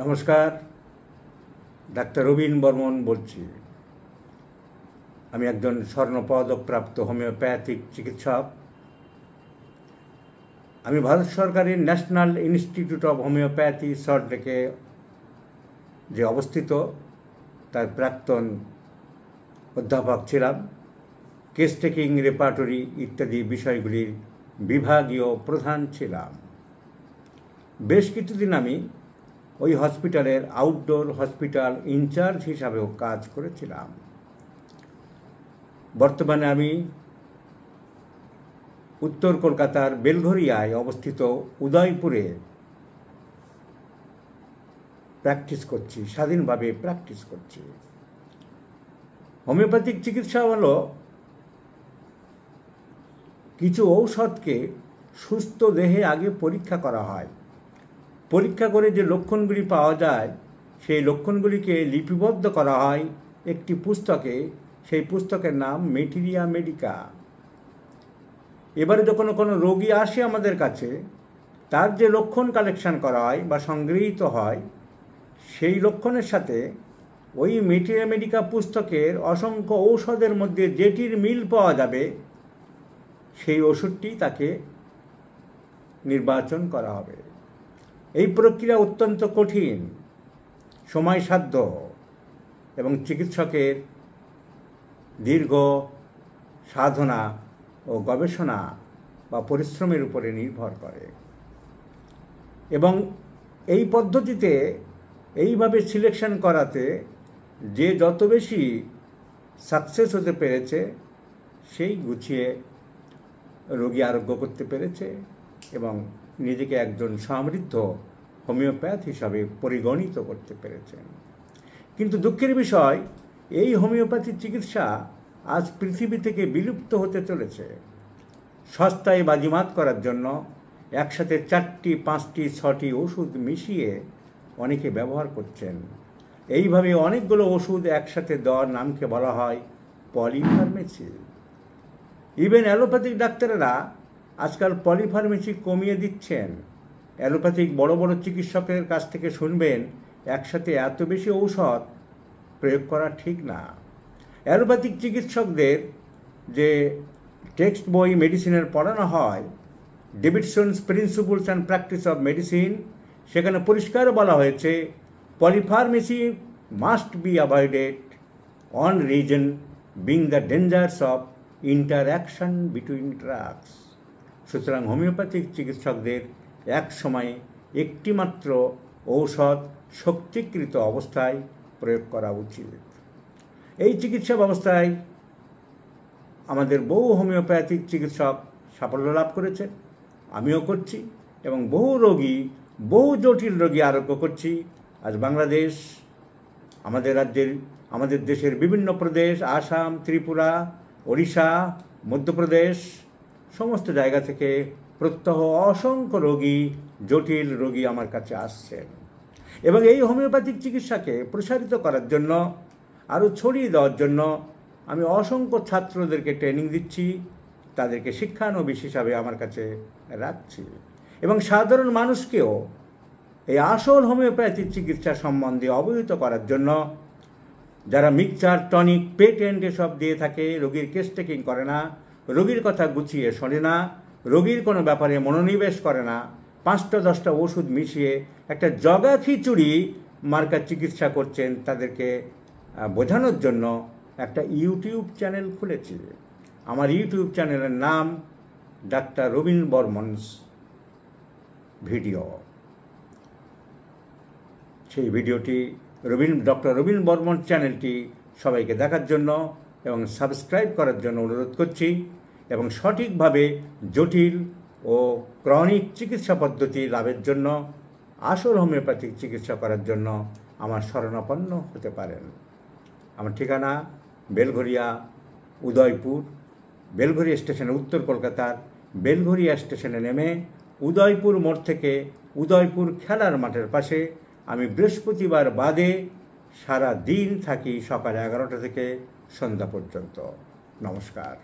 নমস্কার, ডাক্তার রবীন বর্মন বলছি। আমি একজন স্বর্ণপদকপ্রাপ্ত হোমিওপ্যাথিক চিকিৎসক। আমি ভারত সরকারের ন্যাশনাল ইনস্টিটিউট অফ হোমিওপ্যাথি সল্টলেকে যে অবস্থিত তার প্রাক্তন অধ্যাপক ছিলাম। কেস টেকিং, রেপার্টরি ইত্যাদি বিষয়গুলির বিভাগীয় প্রধান ছিলাম। বেশ কিছুদিন আমি ওই হসপিটালের আউটডোর হসপিটাল ইনচার্জ হিসাবেও কাজ করেছিলাম। বর্তমানে আমি উত্তর কলকাতার বেলঘরিয়ায় অবস্থিত উদয়পুরে প্র্যাকটিস করছি, স্বাধীনভাবে প্র্যাকটিস করছি। হোমিওপ্যাথিক চিকিৎসা হলো কিছু ঔষধকে সুস্থ দেহে আগে পরীক্ষা করা হয়। পরীক্ষা করে যে লক্ষণগুলি পাওয়া যায় সেই লক্ষণগুলিকে লিপিবদ্ধ করা হয় একটি পুস্তকে। সেই পুস্তকের নাম ম্যাটেরিয়া মেডিকা। এবারে যখন কোনো রোগী আসে আমাদের কাছে, তার যে লক্ষণ কালেকশন করা হয় বা সংগৃহীত হয়, সেই লক্ষণের সাথে ওই ম্যাটেরিয়া মেডিকা পুস্তকের অসংখ্য ঔষধের মধ্যে যেটির মিল পাওয়া যাবে সেই ওষুধটি তাকে নির্বাচন করা হবে। এই প্রক্রিয়া অত্যন্ত কঠিন, সময়সাধ্য এবং চিকিৎসকের দীর্ঘ সাধনা ও গবেষণা বা পরিশ্রমের উপরে নির্ভর করে। এবং এই পদ্ধতিতে এইভাবে সিলেকশন করাতে যে যত বেশি সাকসেস হতে পেরেছে সেই গুছিয়ে রোগী আরোগ্য করতে পেরেছে এবং নিজেকে একজন সমৃদ্ধ হোমিওপ্যাথ হিসাবে পরিগণিত করতে পেরেছেন। কিন্তু দুঃখের বিষয়, এই হোমিওপ্যাথি চিকিৎসা আজ পৃথিবী থেকে বিলুপ্ত হতে চলেছে। সস্তায় বাজিমাত করার জন্য একসাথে 4টি, 5টি, 6টি ওষুধ মিশিয়ে অনেকে ব্যবহার করছেন। এইভাবে অনেকগুলো ওষুধ একসাথে দেওয়ার নামকে বলা হয় পলিফার্মেসি। ইভেন অ্যালোপ্যাথিক ডাক্তারেরা আজকাল পলিফার্মেসি কমিয়ে দিচ্ছেন। অ্যালোপ্যাথিক বড় বড় চিকিৎসকের কাছ থেকে শুনবেন একসাথে এত বেশি ঔষধ প্রয়োগ করা ঠিক না। অ্যালোপ্যাথিক চিকিৎসকদের যে টেক্সট বই মেডিসিনের পড়ানো হয়, Davidson's principles and practice of medicine, সেখানে পরিষ্কার বলা হয়েছে polypharmacy must be avoided on reason being the dangers of interaction between drugs. সুতরাং হোমিওপ্যাথিক চিকিৎসকদের এক সময়ে একটি মাত্র ঔষধ শক্তিকৃত অবস্থায় প্রয়োগ করা উচিত। এই চিকিৎসা ব্যবস্থায় আমাদের বহু হোমিওপ্যাথিক চিকিৎসক সাফল্য লাভ করেছে, আমিও করছি, এবং বহু রোগী, বহু জটিল রোগী আরোগ্য করছি। আজ বাংলাদেশ, আমাদের দেশের বিভিন্ন প্রদেশ, আসাম, ত্রিপুরা, ওড়িশা, মধ্যপ্রদেশ, সমস্ত জায়গা থেকে প্রত্যহ অসংখ্য রোগী, জটিল রোগী আমার কাছে আসছেন। এবং এই হোমিওপ্যাথিক চিকিৎসাকে প্রসারিত করার জন্য, আরও ছড়িয়ে দেওয়ার জন্য আমি অসংখ্য ছাত্রদেরকে ট্রেনিং দিচ্ছি, তাদেরকে শিক্ষানবিশ হিসাবে আমার কাছে রাখছি। এবং সাধারণ মানুষকেও এই আসল হোমিওপ্যাথিক চিকিৎসা সম্বন্ধে অবহিত করার জন্য, যারা মিক্সচার, টনিক, পেটেন্ট এসব দিয়ে থাকে, রোগীর কেস টেকিং করে না, রোগীর কথা গুছিয়ে শোনে না, রোগীর কোনো ব্যাপারে মনোনিবেশ করে না, 5টা 10টা ওষুধ মিশিয়ে একটা জগা খিচুড়ি মার্কা চিকিৎসা করছেন, তাদেরকে বোঝানোর জন্য একটা ইউটিউব চ্যানেল খুলেছি। আমার ইউটিউব চ্যানেলের নাম ডাক্তার রবীন বর্মনস ভিডিও। সেই ভিডিওটি ডক্টর রবীন বর্মন চ্যানেলটি সবাইকে দেখার জন্য এবং সাবস্ক্রাইব করার জন্য অনুরোধ করছি। এবং সঠিকভাবে জটিল ও ক্রনিক চিকিৎসা পদ্ধতি লাভের জন্য, আসল হোমিওপ্যাথিক চিকিৎসা করার জন্য আমার শরণাপন্ন হতে পারেন। আমার ঠিকানা বেলঘরিয়া, উদয়পুর। বেলঘরিয়া স্টেশনে, উত্তর কলকাতার বেলঘরিয়া স্টেশনে নেমে উদয়পুর মোড় থেকে উদয়পুর খেলার মাঠের পাশে আমি বৃহস্পতিবার বাদে সারা দিন থাকি, সকাল 11টা থেকে সন্ধ্যা পর্যন্ত। নমস্কার।